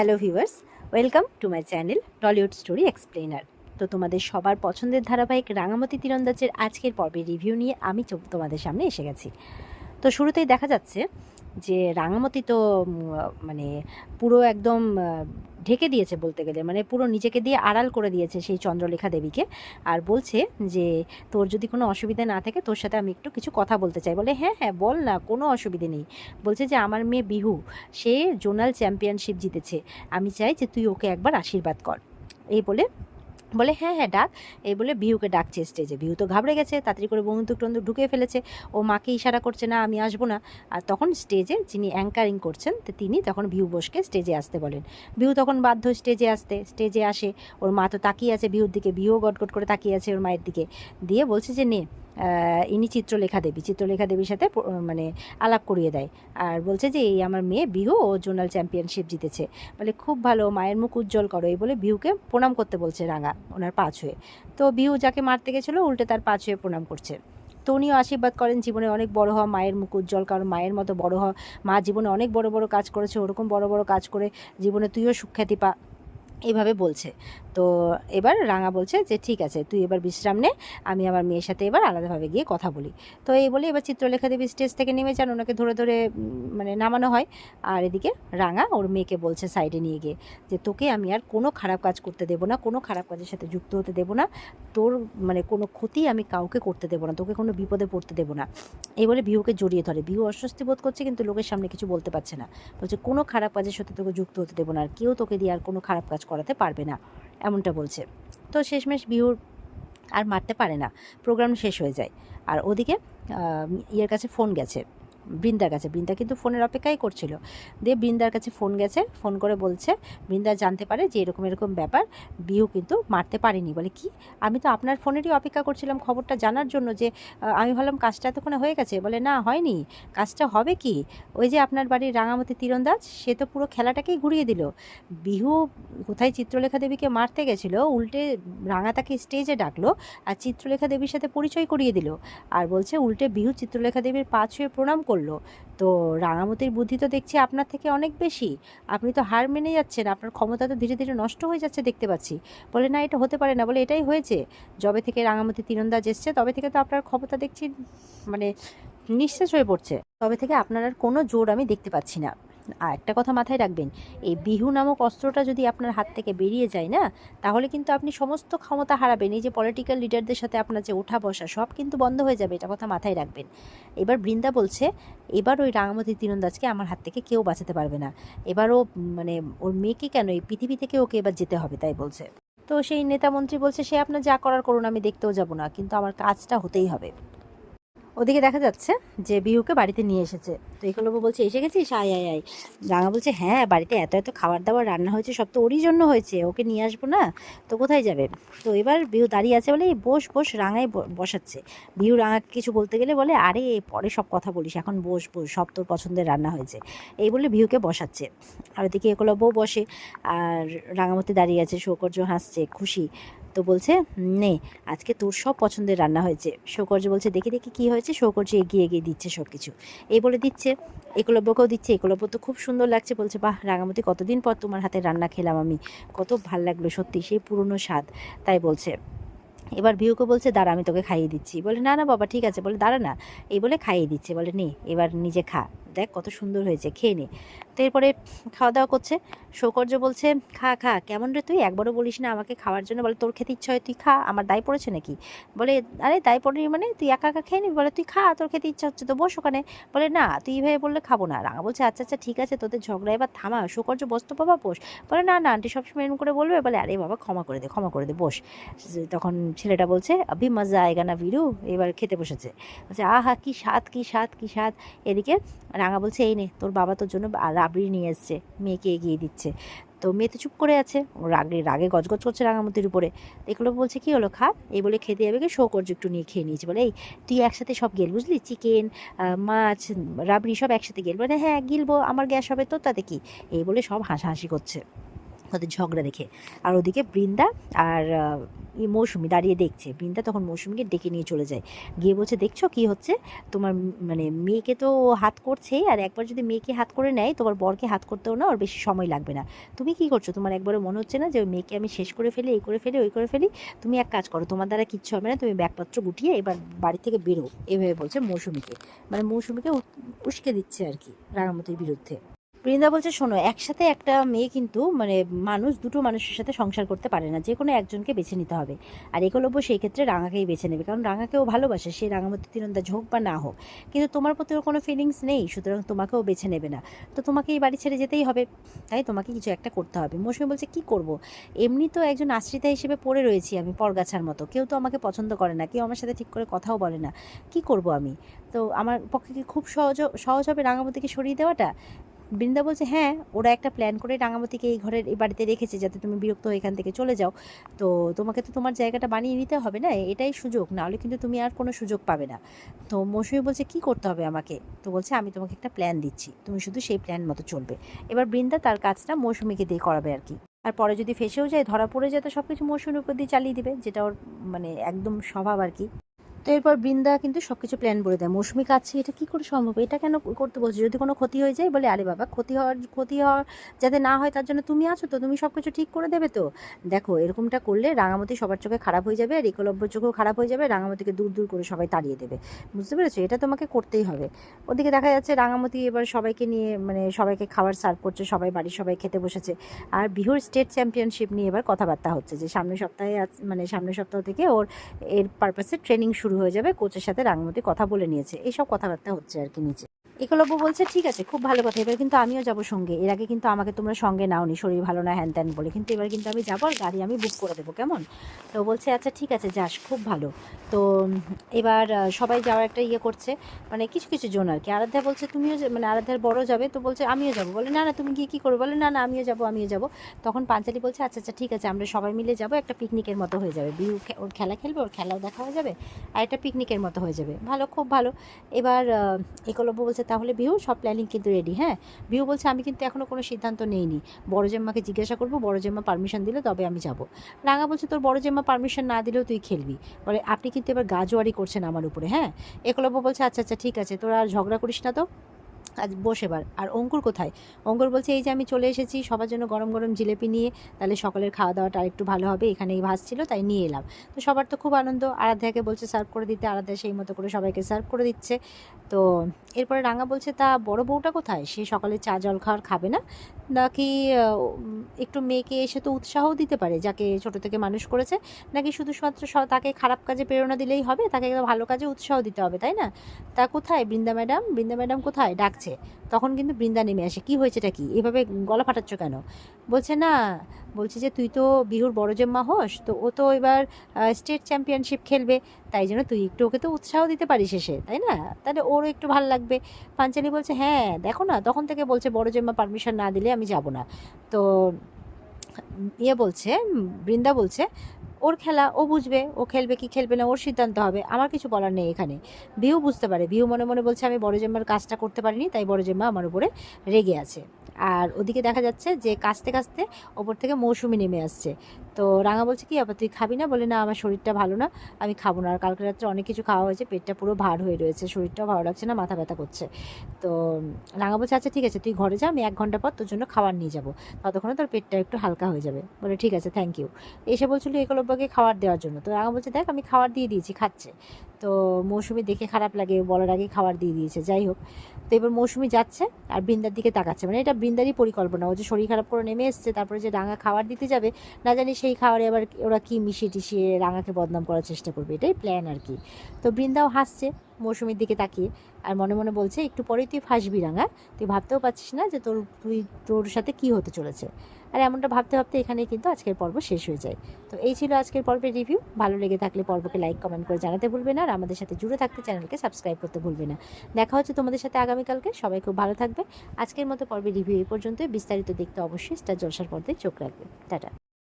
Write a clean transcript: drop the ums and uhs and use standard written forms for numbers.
Hello viewers, welcome to my channel Tollywood story explainer. তো তোমাদের সবার পছন্দের ধারাবাহিক রাঙামাটি তীরন্দাজের আজকের পর্বের রিভিউ নিয়ে আমি তোমাদের সামনে এসে গেছি। তো শুরুতেই দেখা যাচ্ছে যে রাঙামাটি তো মানে পুরো একদম ঢেকে দিয়েছে বলতে গেলে, মানে পুরো নিজেকে দিয়ে আড়াল করে দিয়েছে সেই চন্দ্রলেখা দেবীকে। আর বলছে যে তোর যদি কোনো অসুবিধা না থাকে তোর সাথে আমি একটু কিছু কথা বলতে চাই। বলে হ্যাঁ হ্যাঁ বল না, কোনো অসুবিধে নেই। বলছে যে আমার মেয়ে বিহু, সে জোনাল চ্যাম্পিয়নশিপ জিতেছে, আমি চাই যে তুই ওকে একবার আশীর্বাদ কর। এই বলে বলে হ্যাঁ হ্যাঁ ডাক। এই বলে বিহুকে ডাকছে স্টেজে। বিহু তো ঘাবড়ে গেছে, তাড়াতাড়ি করে বন্দুক টন্দুক ঢুকিয়ে ফেলেছে। ও মাকে ইশারা করছে না আমি আসবো না। আর তখন স্টেজে যিনি অ্যাঙ্কারিং করছেন তো তিনি তখন বিহু বোসকে স্টেজে আসতে বলেন। বিহু তখন বাধ্য স্টেজে আসে। ওর মা তো তাকিয়ে আছে বিহুর দিকে, বিহুও গটগট করে তাকিয়ে আছে ওর মায়ের দিকে। দিয়ে বলছে যে নে ইনি চিত্রলেখা দেবীর সাথে মানে আলাপ করিয়ে দেয়। আর বলছে যে এই আমার মেয়ে বিহু, ও জোনাল চ্যাম্পিয়নশিপ জিতেছে। বলে খুব ভালো, মায়ের মুখ উজ্জ্বল করো। এই বলে বিহুকে প্রণাম করতে বলছে রাঙা ওনার পা ছুঁয়ে। তো বিহু যাকে মারতে গেছিলো উল্টে তার পা ছুঁয়ে প্রণাম করছে। তো উনিও আশীর্বাদ করেন জীবনে অনেক বড় হওয়া, মায়ের মুখ উজ্জ্বল, কারণ মায়ের মতো বড় হওয়া। মা জীবনে অনেক বড় বড় কাজ করেছে, ওরকম বড় বড় কাজ করে জীবনে তুইও সুখ্যাতি পা, এইভাবে বলছে। তো এবার রাঙা বলছে যে ঠিক আছে তুই এবার বিশ্রাম নে, আমি আমার মেয়ের সাথে এবার আলাদাভাবে গিয়ে কথা বলি। তো এই বলে এবার চিত্রলেখা দেবী স্টেজ থেকে নেমে যান, ওনাকে ধরে ধরে মানে নামানো হয়। আর এদিকে রাঙা ওর মেয়েকে বলছে সাইডে নিয়ে গিয়ে যে তোকে আমি আর কোনো খারাপ কাজ করতে দেবো না, কোনো খারাপ কাজের সাথে যুক্ত হতে দেবো না, তোর মানে কোনো ক্ষতি আমি কাউকে করতে দেবো না, তোকে কোনো বিপদে পড়তে দেবো না। এই বলে বিহুকে জড়িয়ে ধরে। বিহু অস্বস্তি বোধ করছে কিন্তু লোকের সামনে কিছু বলতে পারছে না। বলছে কোনো খারাপ কাজের সাথে তোকে যুক্ত হতে দেবো না, আর কেউ তোকে দিয়ে আর কোনো খারাপ কাজ করাতে পারবে না, এমনটা বলছে। তো শেষমেশ বিহুর আর মারতে পারে না, প্রোগ্রাম শেষ হয়ে যায়। আর ওদিকে ইয়ের কাছে ফোন গেছে, বৃন্দার কাছে। বৃন্দা কিন্তু ফোনের অপেক্ষাই করছিল। দিয়ে বৃন্দার কাছে ফোন গেছে, ফোন করে বলছে, বৃন্দা জানতে পারে যে এরকম এরকম ব্যাপার, বিহু কিন্তু মারতে পারেনি। বলে কি, আমি তো আপনার ফোনেরই অপেক্ষা করছিলাম খবরটা জানার জন্য, যে আমি ভাবলাম কাজটা এতক্ষণে হয়ে গেছে। বলে না হয়নি, কাজটা হবে কি, ওই যে আপনার বাড়ির রাঙামাটি তীরন্দাজ সে তো পুরো খেলাটাকেই ঘুরিয়ে দিল। বিহু কোথায় চিত্রলেখা দেবীকে মারতে গেছিল, উল্টে রাঙা তাকে স্টেজে ডাকলো আর চিত্রলেখা দেবীর সাথে পরিচয় করিয়ে দিল। আর বলছে উল্টে বিহু চিত্রলেখা দেবীর পা ছুঁয়ে প্রণাম করলো। তো রাঙামতির বুদ্ধি তো দেখছি আপনার থেকে অনেক বেশি, আপনি তো হার মেনে যাচ্ছেন, আপনার ক্ষমতা তো ধীরে ধীরে নষ্ট হয়ে যাচ্ছে দেখতে পাচ্ছি। বলে না এটা হতে পারে না। বলে এটাই হয়েছে, যবে থেকে রাঙামতি তীরন্দাজ এসছে তবে থেকে তো আপনার ক্ষমতা দেখছি মানে নিঃশেষ হয়ে পড়ছে, তবে থেকে আপনার আর কোনো জোর আমি দেখতে পাচ্ছি না। আর একটা কথা মাথায় রাখবেন, এই বিহু নামক অস্ত্রটা যদি আপনার হাত থেকে বেরিয়ে যায় না, তাহলে কিন্তু আপনি সমস্ত ক্ষমতা হারাবেন। এই যে পলিটিক্যাল লিডারদের সাথে আপনার যে ওঠা বসা সব কিন্তু বন্ধ হয়ে যাবে, এটা কথা মাথায় রাখবেন। এবার বৃন্দা বলছে এবার ওই রাঙামতি তীরন্দাজকে আমার হাত থেকে কেউ বাঁচাতে পারবে না। এবারও মানে ওর মেয়েকে কেন, এই পৃথিবী থেকে ওকে এবার যেতে হবে তাই বলছে। তো সেই নেতা মন্ত্রী বলছে সে আপনার যা করার করুন, আমি দেখতেও যাব না, কিন্তু আমার কাজটা হতেই হবে। ওদিকে দেখা যাচ্ছে যে বিহুকে বাড়িতে নিয়ে এসেছে। তো একলব্য বলছে এসে গেছিস, আয় আয় আয়। রাঙা বলছে হ্যাঁ, বাড়িতে এত এত খাবার দাবার রান্না হয়েছে, সব তো ওরই জন্য হয়েছে, ওকে নিয়ে আসবো না তো কোথায় যাবে। তো এবার বিহু দাঁড়িয়ে আছে বলে এই বস বস, রাঙায় বসাচ্ছে। বিহু রাঙাকে কিছু বলতে গেলে বলে আরে পরে সব কথা বলিস, এখন বস বস, সব তোর পছন্দের রান্না হয়েছে, এই বলে বিহুকে বসাচ্ছে। আর ওদিকে একলব্যও বসে, আর রাঙামতি দাঁড়িয়ে আছে, সৌকর্য হাসছে খুশি। তো বলছে নে আজকে তোর সব পছন্দের রান্না হয়েছে। সৌকর্য বলছে দেখি দেখি কী হয়েছে। সৌকর্য এগিয়ে এগিয়ে দিচ্ছে সব কিছু, এই বলে দিচ্ছে। একলব্যকেও দিচ্ছে। একলব্য তো খুব সুন্দর লাগছে, বলছে বাহ রাঙামতি, কতদিন পর তোমার হাতে রান্না খেলাম আমি, কত ভাল লাগলো সত্যি, সেই পুরনো স্বাদ, তাই বলছে। এবার বিহুকে বলছে দাঁড়া আমি তোকে খাইয়ে দিচ্ছি। বলে না না বাবা ঠিক আছে। বলে দাঁড়া না, এই বলে খাইয়ে দিচ্ছে। বলে নে এবার নিজে খা, দেখ কত সুন্দর হয়েছে, খেয়ে নে। তো এরপরে খাওয়া দাওয়া করছে। সৌকর্য বলছে খা খা, কেমন রে তুই একবারও বলিস না আমাকে খাওয়ার জন্য। বলে তোর খেতে ইচ্ছা হয় তুই খা, আমার দায় পড়েছে নাকি। বলে আরে দায় পড়েনি মানে, তুই একা একা খেয়ে নিবি। বলে তুই খা, তোর খেতে ইচ্ছা হচ্ছে তো বস ওখানে। বলে না তুই এইভাবে বললে খাবো না। রাঙা বলছে আচ্ছা আচ্ছা ঠিক আছে, তোদের ঝগড়া এবার থামা। সৌকর্য বস তো বাবা বস। বলে না না আন্টি সবসময় এরকম করে বলবে। বলে আরে বাবা ক্ষমা করে দে, ক্ষমা করে দে, বস। তখন ছেলেটা বলছে আবি মজা আয়েগা না ভিরু। এবার খেতে বসেছে। বলছে আহা কি স্বাদ কি স্বাদ কি স্বাদ। এদিকে রাঙা বলছে এই নে তোর বাবা তোর জন্য রাবড়ি নিয়ে এসছে, মেয়েকে এগিয়ে দিচ্ছে। তো মেয়ে তো চুপ করে আছে, রাগে রাগে গজগজ করছে রাঙামতির উপরে। এগুলো বলছে কি হলো খা, এই বলে খেতে যাবে কি সৌকর্য একটু নিয়ে খেয়ে নিয়েছে। বলে এই তুই একসাথে সব গেল বুঝলি, চিকেন মাছ রাবড়ি সব একসাথে গেল। বলে হ্যাঁ গিলবো, আমার গ্যাস হবে তো তাতে কি, এই বলে সব হাসাহাসি করছে। ওদের ঝগড়া দেখে। আর ওদিকে বৃন্দা আর মৌসুমি দাঁড়িয়ে দেখছে। বৃন্দা তখন মৌসুমিকে ডেকে নিয়ে চলে যায়, গিয়ে বলছে, দেখছো কি হচ্ছে, তোমার মানে মেয়েকে তো হাত করছেই, আর একবার যদি মেয়েকে হাত করে নেয় তোমার বরকে হাত করতেও না ওর বেশি সময় লাগবে না। তুমি কি করছো, তোমার একবারও মনে হচ্ছে না যে ওই মেয়েকে আমি শেষ করে ফেলি, এই করে ফেলি, ওই করে ফেলি? তুমি এক কাজ করো, তোমার দ্বারা কিচ্ছু হবে না, তুমি ব্যাগপত্র গুটিয়ে এবার বাড়ি থেকে বেরো। এভাবে বলছে মৌসুমিকে, মানে মৌসুমিকে উস্কে দিচ্ছে আর কি রাঙামতির বিরুদ্ধে। বৃন্দা বলছে, শোনো, একসাথে একটা মেয়ে কিন্তু মানে দুটো মানুষের সাথে সংসার করতে পারে না, যে কোনো একজনকে বেছে নিতে হবে। আর একলব্য সেই ক্ষেত্রে রাঙাকেই বেছে নেবে, কারণ রাঙাকেও ভালোবাসে, সে রাঙামতি তীরন্দাজ হোক বা না হোক, কিন্তু তোমার প্রতি ওর কোনো ফিলিংস নেই, সুতরাং তোমাকেও বেছে নেবে না। তো তোমাকে এই বাড়ি ছেড়ে যেতেই হবে, তাই তোমাকে কিছু একটা করতে হবে। মৌসুমী বলছে, কি করব, এমনি তো একজন আশ্রিতা হিসেবে পড়ে রয়েছি আমি পরগাছার মতো, কেউ তো আমাকে পছন্দ করে না, কেউ আমার সাথে ঠিক করে কথাও বলে না, কি করব আমি? তো আমার পক্ষে কি খুব সহজ হবে রাঙামতিকে সরিয়ে দেওয়াটা? বৃন্দা বলছে, হ্যাঁ, ওরা একটা প্ল্যান করে রাঙামতিকে এই বাড়িতে রেখেছে যাতে তুমি বিরক্ত হয়ে এখান থেকে চলে যাও। তো তোমাকে তো তোমার জায়গাটা বানিয়ে নিতে হবে না, এটাই সুযোগ, নাহলে কিন্তু তুমি আর কোনো সুযোগ পাবে না। তো মৌসুমী বলছে, কি করতে হবে আমাকে? তো বলছে, আমি তোমাকে একটা প্ল্যান দিচ্ছি, তুমি শুধু সেই প্ল্যান মতো চলবে। এবার বৃন্দা তার কাজটা মৌসুমীকে দিয়ে করাবে আর কি। আর পরে যদি ফেসেও যায়, ধরা পড়ে যায়, তো সব কিছু মৌসুমীর উপর দিয়ে চালিয়ে দিবে, যেটা ওর মানে একদম স্বভাব আর কি। তো এরপর বৃন্দা কিন্তু সব কিছু প্ল্যান বলে দেয়। মৌসুমী কাছে, এটা কি করে সম্ভব, এটা কেন করতে বলছো, যদি কোনো ক্ষতি হয়ে যায়? বলে, আরে বাবা, ক্ষতি হওয়ার যাতে না হয় তার জন্য তুমি আছো তো, তুমি সব কিছু ঠিক করে দেবে তো। দেখো, এরকমটা করলে রাঙামতি সবার চোখে খারাপ হয়ে যাবে, আর একলব্যর চোখেও খারাপ হয়ে যাবে, রাঙামতিকে দূর দূর করে সবাই তাড়িয়ে দেবে, বুঝতে পেরেছো? এটা তোমাকে করতেই হবে। ওদিকে দেখা যাচ্ছে রাঙামতি এবার সবাইকে নিয়ে মানে সবাইকে খাবার সার্ভ করছে, সবাই বাড়ির সবাই খেতে বসেছে। আর বিহুর স্টেট চ্যাম্পিয়নশিপ নিয়ে এবার কথাবার্তা হচ্ছে, যে সামনের সপ্তাহে মানে সামনের সপ্তাহ থেকে এর পারপাসে ট্রেনিং শুরু হয়ে যাবে, কোচের সাথে রাঙামতি কথা বলে নিয়েছে, এইসব কথাবার্তা হচ্ছে আর কি নিচে। একলব্য বলছে, ঠিক আছে, খুব ভালো কথা, এবার কিন্তু আমিও যাবো সঙ্গে, এর আগে কিন্তু আমাকে তোমরা সঙ্গে নাওনি, শরীর ভালো না হ্যান ত্যান বলে, কিন্তু এবার কিন্তু আমি যাবো, আর গাড়ি আমি বুক করে দেবো, কেমন? তো বলছে, আচ্ছা ঠিক আছে, যাস, খুব ভালো। তো এবার সবাই যাওয়ার একটা ইয়ে করছে, মানে কিছু কিছু জন আর কি। আরাধ্যা বলছে, তুমিও মানে আরাধ্যার বড় যাবে, তো বলছে আমিও যাবো, বলে না না তুমি গিয়ে কী করবে, বলে না না আমিও যাবো। তখন পাঞ্চালি বলছে, আচ্ছা আচ্ছা ঠিক আছে, আমরা সবাই মিলে যাবো, একটা পিকনিকের মতো হয়ে যাবে, বিহু ওর খেলা খেলবে, ওর খেলাও দেখা হয়ে যাবে, আর একটা পিকনিকের মতো হয়ে যাবে, ভালো, খুব ভালো। এবার একলব্য বলছে, তাহলে বিহু সব প্ল্যানিং কিন্তু রেডি? হ্যাঁ। বিহু বলছে, আমি কিন্তু এখনও কোনো সিদ্ধান্ত নেইনি, বড় জেম্মাকে জিজ্ঞাসা করবো, বড় জেম্মা পারমিশন দিলে তবে আমি যাব। রাঙা বলছে, তোর বড় জেম্মা পারমিশন না দিলেও তুই খেলবি? বলে, আপনি কিন্তু এবার গাজোয়ারি করছেন আমার উপরে। হ্যাঁ। একলব্য বলছে, আচ্ছা আচ্ছা ঠিক আছে, তোরা আর ঝগড়া করিস না তো, আজ বস এবার। আর অঙ্কুর কোথায়? অঙ্কুর বলছে, এই যে আমি চলে এসেছি সবার জন্য গরম গরম জিলেপি নিয়ে, তাহলে সকালের খাওয়া দাওয়াটা আরেকটু ভালো হবে, এখানেই ভাসছিল তাই নিয়ে এলাম। তো সবার তো খুব আনন্দ, আরাধ্যাকে বলছে সার্ভ করে দিতে, আরাধ্যা সেই মতো করে সবাইকে সার্ভ করে দিচ্ছে। তো এরপরে রাঙা বলছে, তা বড় বউটা কোথায়, সে সকালে চা জল খাওয়ার খাবে না নাকি? একটু মেয়েকে এসে তো উৎসাহও দিতে পারে, যাকে ছোট থেকে মানুষ করেছে, নাকি শুধুমাত্র তাকে খারাপ কাজে প্রেরণা দিলেই হবে, তাকে ভালো কাজে উৎসাহ দিতে হবে, তাই না? তা কোথায় বৃন্দা ম্যাডাম কোথায়, ডাকছে। তখন কিন্তু বৃন্দা নেমে আসে, কি হয়েছেটা কি, এভাবে গলা ফাটাচ্ছ কেন? বলছে, না, বলছে যে তুই তো বিহুর বড় জেম্মা হোস, তো ও তো এবার স্টেট চ্যাম্পিয়নশিপ খেলবে, তাই জন্য তুই একটু ওকে তো উৎসাহ দিতে পারিস এসে, তাই না? তাহলে ওরও একটু ভালো লাগবে। পাঞ্চালি বলছে, হ্যাঁ দেখো না, তখন থেকে বলছে বড় জেম্মা পারমিশন না দিলে আমি যাব না। তো বলছে, বৃন্দা বলছে, ওর খেলা, ও বুঝবে, ও খেলবে কি খেলবে না ওর সিদ্ধান্ত হবে, আমার কিছু বলার নেই এখানে। বিহু বুঝতে পারে, বিহু মনে মনে বলছে, আমি বড় জেম্মার কাজটা করতে পারিনি, তাই বড় জেম্মা আমার উপরে রেগে আছে। আর ওদিকে দেখা যাচ্ছে যে কাস্তে কাস্তে ওপর থেকে মৌসুমি নেমে আসছে। তো রাঙা বলছে, কি আবার তুই খাবি না? বলে, না, আমার শরীরটা ভালো না, আমি খাবো না, আর কালকে রাত্রে অনেক কিছু খাওয়া হয়েছে, পেটটা পুরো ভার হয়ে রয়েছে, শরীরটাও ভালো লাগছে না, মাথা ব্যথা করছে। তো রাঙা বলছে, আচ্ছা ঠিক আছে, তুই ঘরে যা, আমি 1 ঘন্টা পর তোর জন্য খাবার নিয়ে যাবো, ততক্ষণে তোর পেটটা একটু হালকা হয়ে যাবে। বলে, ঠিক আছে, থ্যাংক ইউ। এসে বলছিল একলব্যকে খাবার দেওয়ার জন্য, তো রাঙা বলছে, দেখ আমি খাবার দিয়ে দিয়েছি, খাচ্ছে। তো মৌসুমি দেখে খারাপ লাগে, বলার আগে খাবার দিয়ে দিয়েছে, যাই হোক। তো এবার মৌসুমি যাচ্ছে আর বৃন্দার দিকে তাকাচ্ছে, মানে এটা বৃন্দারই পরিকল্পনা, ও যে শরীর খারাপ করে নেমে এসছে, তারপরে যে রাঙা খাবার দিতে যাবে, না জানি সেই খাবারে আবার ওরা কি মিশিয়ে টিশিয়ে রাঙাকে বদনাম করার চেষ্টা করবে, এটাই প্ল্যান আর কি। তো বৃন্দাও হাসছে মৌসুমির দিকে তাকিয়ে, আর মনে মনে বলছে, একটু পরেই তুই ফাঁসবি রাঙা, তুই ভাবতেও পারছিস না যে তোর সাথে কি হতে চলেছে। আর এমনটা ভাবতে ভাবতে এখানেই কিন্তু আজকের পর্ব শেষ হয়ে যায়। তো এই ছিল আজকের পর্বের রিভিউ। ভালো লেগে থাকলে পর্বকে লাইক কমেন্ট করে জানাতে ভুলবে না, আর আমাদের সাথে জুড়ে থাকতে চ্যানেলকে সাবস্ক্রাইব করতে ভুলবে না। দেখা হচ্ছে তোমাদের সাথে আগামীকালকে। সবাই খুব ভালো থাকবে। আজকের মতো পর্বের রিভিউ এই পর্যন্তই। বিস্তারিত দেখতে অবশ্যই স্টার জলসার পর্দায় চোখ রাখবে। টাটা।